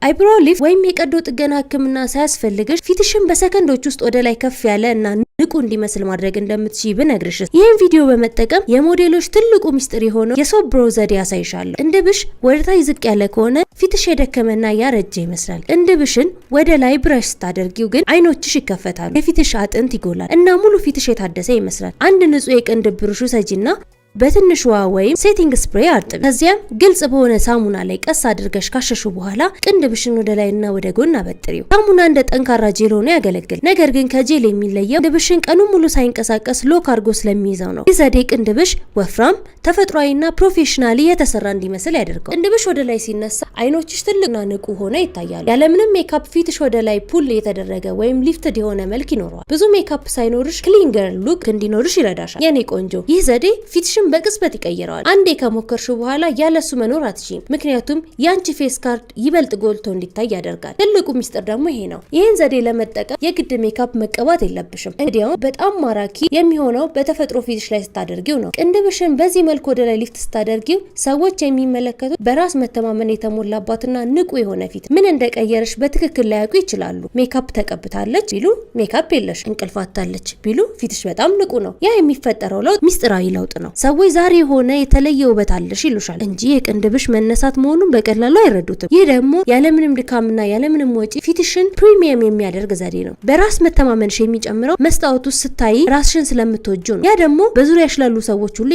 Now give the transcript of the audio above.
አይብሮ ሊፍት ወይም የቀዶ ጥገና ህክምና ሳያስፈልግሽ ፊትሽን በሰከንዶች ውስጥ ወደ ላይ ከፍ ያለ እና ንቁ እንዲመስል ማድረግ እንደምትችይ ብነግርሽ ይህን ቪዲዮ በመጠቀም የሞዴሎች ትልቁ ሚስጥር የሆነው የሶፕ ብሮ ዘዴ ያሳይሻለሁ። ቅንድብሽ ወደታች ዝቅ ያለ ከሆነ ፊትሽ የደከመና ያረጀ ይመስላል። ቅንድብሽን ወደ ላይ ብረሽ ስታደርጊው ግን አይኖችሽ ይከፈታሉ፣ የፊትሽ አጥንት ይጎላል እና ሙሉ ፊትሽ የታደሰ ይመስላል። አንድ ንጹህ የቅንድብ ብሩሽ ሰጂና በትንሽ ውሃ ወይም ሴቲንግ ስፕሬይ አርጥቢ። ከዚያም ግልጽ በሆነ ሳሙና ላይ ቀስ አድርገሽ ካሸሹ በኋላ ቅንድብሽን ወደ ላይና ወደ ጎን አበጥሪው። ሳሙና እንደ ጠንካራ ጄል ሆኖ ያገለግል። ነገር ግን ከጄል የሚለየው ቅንድብሽን ቀኑን ሙሉ ሳይንቀሳቀስ ሎክ አድርጎ ስለሚይዘው ነው። ይህ ዘዴ ቅንድብሽ ወፍራም፣ ተፈጥሯዊና ፕሮፌሽናሊ የተሰራ እንዲመስል ያደርገው። ቅንድብሽ ወደ ላይ ሲነሳ አይኖችሽ ትልቅና ንቁ ሆነው ይታያሉ። ያለምንም ሜካፕ ፊትሽ ወደ ላይ ፑል የተደረገ ወይም ሊፍትድ የሆነ መልክ ይኖረዋል። ብዙ ሜካፕ ሳይኖርሽ ክሊንገር ሉክ እንዲኖርሽ ይረዳሻል። የኔ ቆንጆ ይህ ዘዴ ፊትሽ በቅጽበት ይቀየራል። አንዴ ከሞከርሽው በኋላ ያለሱ መኖር አትችይም፣ ምክንያቱም ያንቺ ፌስ ካርድ ይበልጥ ጎልቶ እንዲታይ ያደርጋል። ትልቁ ሚስጥር ደግሞ ይሄ ነው። ይህን ዘዴ ለመጠቀም የግድ ሜካፕ መቀባት የለብሽም። እንግዲያው በጣም ማራኪ የሚሆነው በተፈጥሮ ፊትሽ ላይ ስታደርጊው ነው። ቅንድብሽን በዚህ መልኩ ወደ ላይ ሊፍት ስታደርጊው ሰዎች የሚመለከቱት በራስ መተማመን የተሞላባትና ንቁ የሆነ ፊት ምን እንደቀየረሽ በትክክል ላያውቁ ይችላሉ። ሜካፕ ተቀብታለች ቢሉ ሜካፕ የለሽ፣ እንቅልፍ አጥታለች ቢሉ ፊትሽ በጣም ንቁ ነው። ያ የሚፈጠረው ለውጥ ሚስጥራዊ ለውጥ ነው። ሰዎች ዛሬ ሆነ የተለየ ውበት አለሽ ይሉሻል እንጂ የቅንድብሽ መነሳት መሆኑን በቀላሉ አይረዱትም። ይህ ደግሞ ያለምንም ድካምና ያለምንም ወጪ ፊትሽን ፕሪሚየም የሚያደርግ ዘዴ ነው። በራስ መተማመንሽ የሚጨምረው መስታወት ውስጥ ስታይ ራስሽን ስለምትወጂው ነው። ያ ደግሞ በዙሪያሽ ላሉ ሰዎች ሁሉ